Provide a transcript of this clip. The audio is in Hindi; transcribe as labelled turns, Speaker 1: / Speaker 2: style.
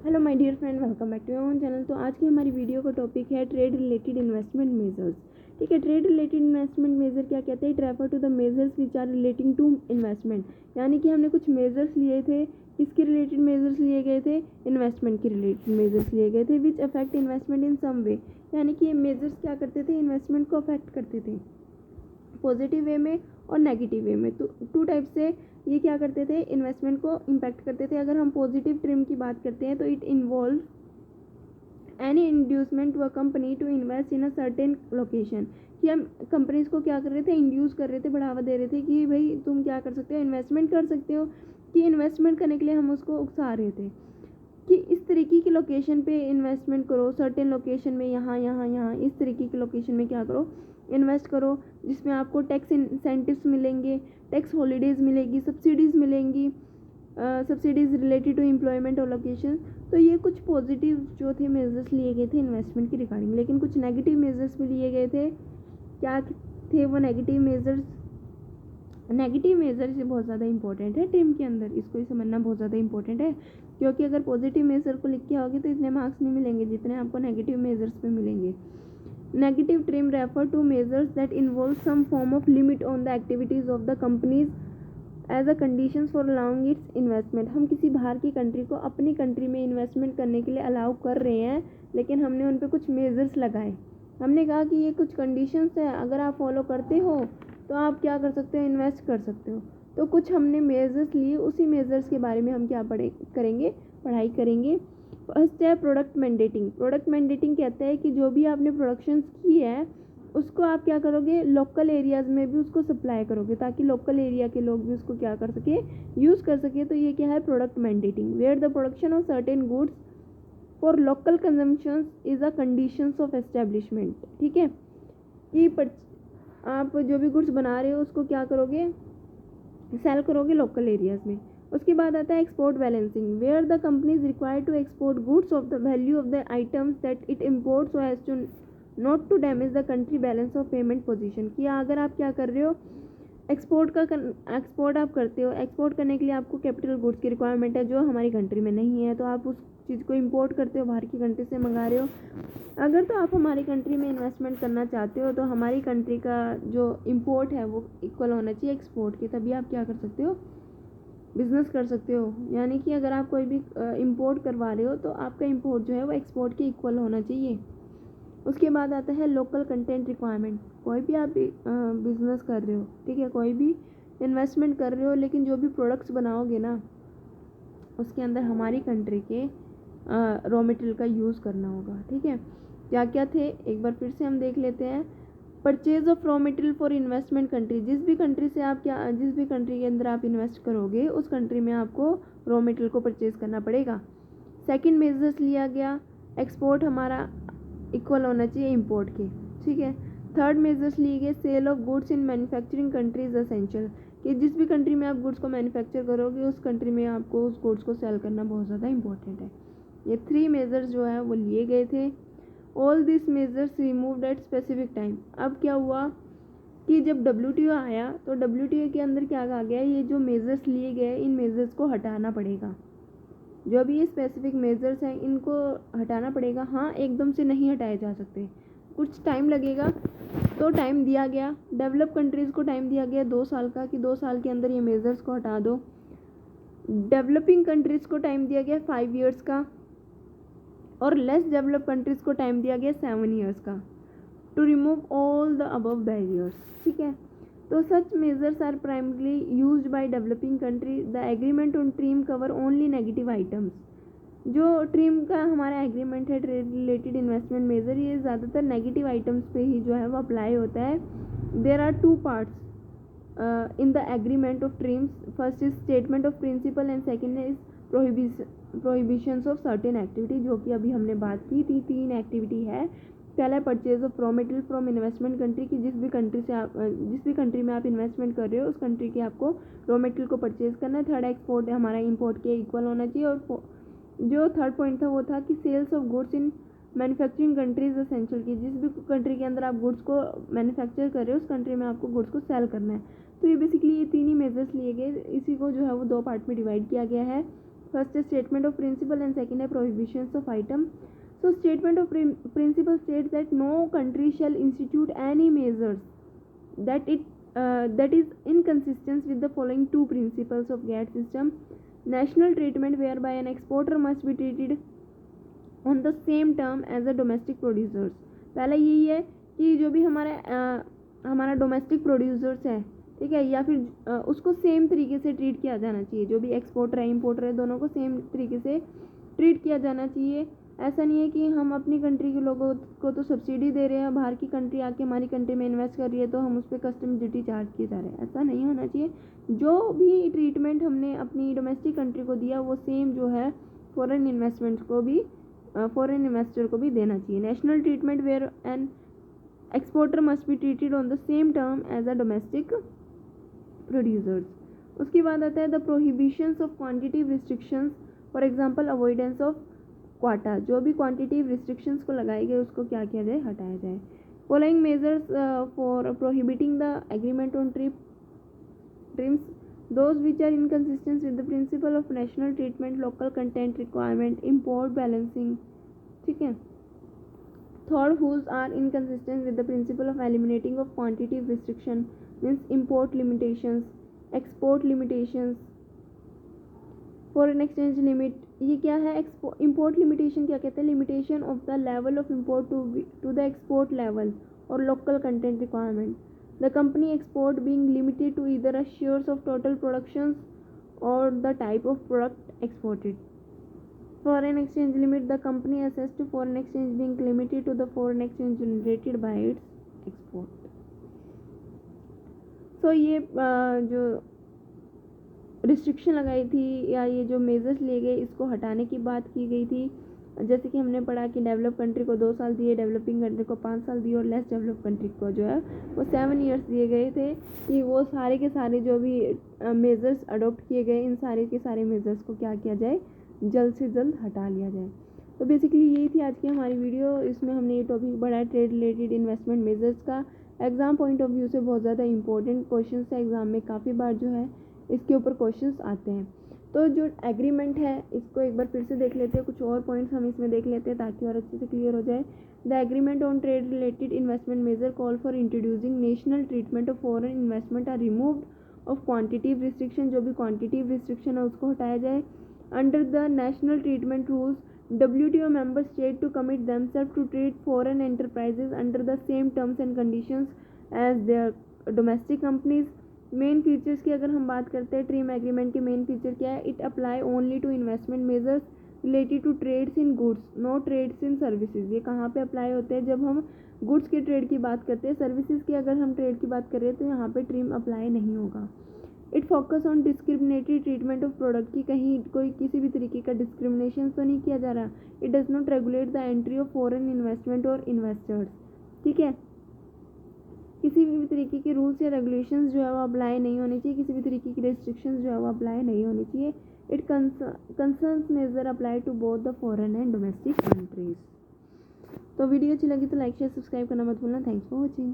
Speaker 1: Hello my dear friend, welcome back to your own channel. तो आज की हमारी वीडियो का टॉपिक है ट्रेड रिलेटेड इन्वेस्टमेंट मेजर्स। ठीक है, ट्रेड रिलेटेड इन्वेस्टमेंट मेजर क्या कहते हैं? It refer to the measures which are relating to investment. यानी कि हमने कुछ मेजर्स लिए थे, किसके रिलेटेड मेजर्स लिए गए थे? इन्वेस्टमेंट के रिलेटेड मेजर्स लिए गए थे विच अफेक्ट इन्वेस्टमेंट इन सम वे। यानी कि ये मेजर्स क्या करते थे? इन्वेस्टमेंट को अफेक्ट करते थे पॉजिटिव वे में और नेगेटिव वे में। तो टू टाइप से ये क्या करते थे? इन्वेस्टमेंट को इम्पैक्ट करते थे। अगर हम पॉजिटिव ट्रिम की बात करते हैं तो it involve any inducement to a company to invest in a certain location. कि हम कंपनीज को क्या कर रहे थे? इंड्यूस कर रहे थे, बढ़ावा दे रहे थे कि भाई तुम क्या कर सकते हो, इन्वेस्टमेंट कर सकते हो। कि इन्वेस्टमेंट करने के लिए हम उसको उकसा रहे थे कि इस तरीके की लोकेशन पे इन्वेस्टमेंट करो, सर्टेन लोकेशन में, यहाँ यहाँ यहाँ इस तरीके की लोकेशन में क्या करो? इन्वेस्ट करो, जिसमें आपको टैक्स इंसेंटिव्स मिलेंगे, टैक्स हॉलीडेज़ मिलेगी, सब्सिडीज़ मिलेंगी, सब्सिडीज़ रिलेटेड टू एम्प्लॉयमेंट और लोकेशन। तो ये कुछ पॉजिटिव जो थे मेजर्स लिए गए थे इन्वेस्टमेंट की रिगार्डिंग। लेकिन कुछ नेगेटिव मेजर्स भी लिए गए थे। क्या थे वो नेगेटिव मेजर्स? नेगेटिव मेजर्स बहुत ज़्यादा इंपॉर्टेंट है ट्रिम के अंदर, इसको ही समझना बहुत ज़्यादा इंपॉर्टेंट है। क्योंकि अगर पॉजिटिव मेजर को लिख के आओगे तो इतने मार्क्स नहीं मिलेंगे जितने आपको नेगेटिव मेजर्स पे मिलेंगे। Negative TRIM refer to measures that involve some form of limit on the activities of the companies as a condition for allowing its investment. हम किसी बाहर की कंट्री को अपनी कंट्री में इन्वेस्टमेंट करने के लिए अलाउ कर रहे हैं, लेकिन हमने उन पर कुछ मेजर्स लगाए। हमने कहा कि ये कुछ कंडीशंस है, अगर आप फॉलो करते हो तो आप क्या कर सकते हो? इन्वेस्ट कर सकते हो। तो कुछ हमने मेजर्स लिए, उसी मेजर्स के बारे में हम क्या पढ़ाई करेंगे। फर्स्ट है प्रोडक्ट मैंडेटिंग। प्रोडक्ट मैंडेटिंग कहता है कि जो भी आपने प्रोडक्शंस की है उसको आप क्या करोगे? लोकल एरियाज़ में भी उसको सप्लाई करोगे ताकि लोकल एरिया के लोग भी उसको क्या कर सके? यूज़ कर सके। तो ये क्या है? Product mandating, where the production of certain goods for local consumption is a conditions of establishment. ठीक है, कि आप जो भी गुड्स बना रहे हो उसको क्या करोगे? सेल करोगे लोकल एरियाज़ में। उसके बाद आता है export balancing, where the company is required to export goods of the value of the items that it import so as to not to damage the country balance of payment position. कि अगर आप क्या कर रहे हो? एक्सपोर्ट आप करते हो, एक्सपोर्ट करने के लिए आपको कैपिटल गुड्स की रिक्वायरमेंट है जो हमारी कंट्री में नहीं है, तो आप उस चीज़ को इंपोर्ट करते हो, बाहर की कंट्री से मंगा रहे हो। अगर तो आप हमारी कंट्री में इन्वेस्टमेंट करना चाहते हो तो हमारी कंट्री का जो इंपोर्ट है वो इक्वल होना चाहिए एक्सपोर्ट के, तभी आप क्या कर सकते हो? बिजनेस कर सकते हो। यानी कि अगर आप कोई भी इंपोर्ट करवा रहे हो तो आपका इंपोर्ट जो है वो एक्सपोर्ट के इक्वल होना चाहिए। उसके बाद आता है लोकल कंटेंट रिक्वायरमेंट। कोई भी आप बिजनेस कर रहे हो, ठीक है, कोई भी इन्वेस्टमेंट कर रहे हो, लेकिन जो भी प्रोडक्ट्स बनाओगे ना उसके अंदर हमारी कंट्री के रॉ मटेरियल का यूज़ करना होगा। ठीक है, क्या क्या थे एक बार फिर से हम देख लेते हैं। Purchase of raw material for investment country, जिस भी कंट्री के अंदर आप इन्वेस्ट करोगे उस कंट्री में आपको रॉ मटेरियल को परचेज करना पड़ेगा। सेकंड मेजर्स लिया गया, एक्सपोर्ट हमारा इक्वल होना चाहिए इंपोर्ट के। ठीक है, थर्ड मेजर्स लिए गए, sale of goods in manufacturing country is essential. कि जिस भी कंट्री में आप गुड्स को मैन्युफैक्चर करोगे उस कंट्री में आपको उस गुड्स को सेल करना बहुत ज़्यादा इंपॉर्टेंट है। ये थ्री मेजर्स जो है वो लिए गए थे। All this measures removed at specific time. अब क्या हुआ कि जब WTO आया तो WTO के अंदर क्या कहा गया? ये जो मेजर्स लिए गए इन मेजर्स को हटाना पड़ेगा। जो भी ये स्पेसिफिक मेजर्स हैं इनको हटाना पड़ेगा। हाँ, एकदम से नहीं हटाए जा सकते, कुछ टाइम लगेगा। तो टाइम दिया गया, डेवलप कंट्रीज़ को टाइम दिया गया 2 साल का कि 2 साल के अंदर ये मेजर्स को हटा दो। डेवलपिंग कंट्रीज़ को टाइम दिया गया 5 ईयर्स का, और लेस डेवलप कंट्रीज़ को टाइम दिया गया 7 ईयर्स का, to remove all the above barriers. ठीक है, तो such measures are primarily used by developing country. The agreement on TRIM cover only negative items. जो ट्रिम का हमारा एग्रीमेंट है ट्रेड रिलेटेड इन्वेस्टमेंट मेजर, ये ज़्यादातर नेगेटिव आइटम्स पे ही जो है वो अप्लाई होता है। There are 2 parts in the agreement of TRIMs. First is statement of principle and second is prohibitions of certain activity, जो कि अभी हमने बात की थी। 3 एक्टिविटी है। पहला है purchase of raw material from investment country, की जिस भी कंट्री में आप इन्वेस्टमेंट कर रहे हो उस कंट्री के आपको रॉ मटेरियल को परचेज करना है। थर्ड एक्सपोर्ट हमारा इंपोर्ट के इक्वल होना चाहिए। और जो थर्ड पॉइंट था वो था कि sales of goods in manufacturing countries essential, की जिस भी कंट्री के अंदर आप गुड्स को मैन्युफैक्चर कर रहे हो उस कंट्री में आपको गुड्स को सेल करना है। तो ये बेसिकली ये 3 ही मेजर्स लिए गए। इसी को जो है वो 2 पार्ट में डिवाइड किया गया है। फर्स्ट है statement of principle and second है prohibitions of item. So statement of principle states that no country shall institute any measures that is inconsistent with the following two principles of GATT system. National treatment whereby an exporter must be treated on the same term as a domestic producers. पहला यही है कि जो भी हमारा डोमेस्टिक प्रोड्यूसर्स है, ठीक है, या फिर उसको सेम तरीके से ट्रीट किया जाना चाहिए. जो भी एक्सपोर्टर है इम्पोर्टर है दोनों को सेम तरीके से ट्रीट किया जाना चाहिए. ऐसा नहीं है कि हम अपनी कंट्री के लोगों को तो सब्सिडी दे रहे हैं, बाहर की कंट्री आके हमारी कंट्री में इन्वेस्ट कर रही है तो हम उस पर कस्टम ड्यूटी चार्ज किए जा रहे हैं. ऐसा नहीं होना चाहिए. जो भी ट्रीटमेंट हमने अपनी डोमेस्टिक कंट्री को दिया वो सेम जो है फॉरेन इन्वेस्टर को भी देना चाहिए. National treatment where an exporter must be treated on the same term as a domestic producers. उसके बाद आता है the prohibitions of quantitative restrictions, for example avoidance of quota. जो भी क्वांटिटिव रिस्ट्रिक्शंस को लगाए गए उसको क्या किया जाए, हटाया जाए. Following measures for prohibiting the agreement on TRIMs those which are inconsistent with the principle of national treatment, local content requirement, import balancing. ठीक है. Third, whose are inconsistent with the principle of eliminating of quantitative restriction means import limitations, export limitations, foreign exchange limit. ये क्या है? इम्पोर्ट लिमिटेशन क्या कहते हैं? Limitation of the level of import to the export level और local content requirement. The company export being limited to either a shares of total productions or the type of product exported. Foreign exchange limit, the company access to foreign exchange being limited to the foreign exchange generated by its export. So ये जो रिस्ट्रिक्शन लगाई थी या ये जो मेजर्स लिए गए इसको हटाने की बात की गई थी. जैसे कि हमने पढ़ा कि डेवलप कंट्री को 2 साल दिए, डेवलपिंग कंट्री को 5 साल दिए और लेस डेवलप कंट्री को जो है वो 7 ईयर्स दिए गए थे कि वो सारे के सारे जो भी मेजर्स अडोप्ट किए गए इन सारे के सारे मेजर्स को क्या किया जाए, जल्द से जल्द हटा लिया जाए. तो बेसिकली यही थी आज की हमारी वीडियो. इसमें हमने ये टॉपिक पढ़ा ट्रेड रिलेटेड इन्वेस्टमेंट मेजर्स का. एग्ज़ाम पॉइंट ऑफ व्यू से बहुत ज़्यादा इंपॉर्टेंट क्वेश्चन है. एग्ज़ाम में काफ़ी बार जो है इसके ऊपर क्वेश्चंस आते हैं. तो जो एग्रीमेंट है इसको एक बार फिर से देख लेते हैं. कुछ और पॉइंट्स हम इसमें देख लेते हैं ताकि और अच्छे से क्लियर हो जाए. The agreement on trade related investment measure call for introducing national treatment of foreign investment are removed of quantitative restriction. जो भी क्वांटिटिव रिस्ट्रिक्शन है उसको हटाया जाए. Under the national treatment rules WTO member state to commit themselves to treat foreign enterprises under the same terms and conditions as their domestic companies. Main features की अगर हम बात करते हैं ट्रिम एग्रीमेंट के मेन फीचर क्या है? It apply only to investment measures related to trades in goods, no trades in services. ये कहाँ पे अप्लाई होते हैं? जब हम गुड्स के ट्रेड की बात करते हैं. सर्विसेज की अगर हम ट्रेड की बात कर रहे हैं तो यहाँ पे ट्रिम अप्लाई नहीं होगा. It focus on discriminatory treatment of product की कहीं कोई किसी भी तरीके का डिस्क्रिमिनेशन तो नहीं किया जा रहा. It does not regulate the entry of foreign investment और इन्वेस्टर्स. ठीक है. किसी भी तरीके के रूल्स या रेगुलेशंस जो है वो अप्लाई नहीं होनी चाहिए. किसी भी तरीके की रेस्ट्रिक्शंस जो है वो अप्लाई नहीं होनी चाहिए. It concerns measure apply to both the foreign and domestic countries. तो वीडियो अच्छी लगी तो लाइक शेयर सब्सक्राइब करना मत भूलना. Thanks for watching.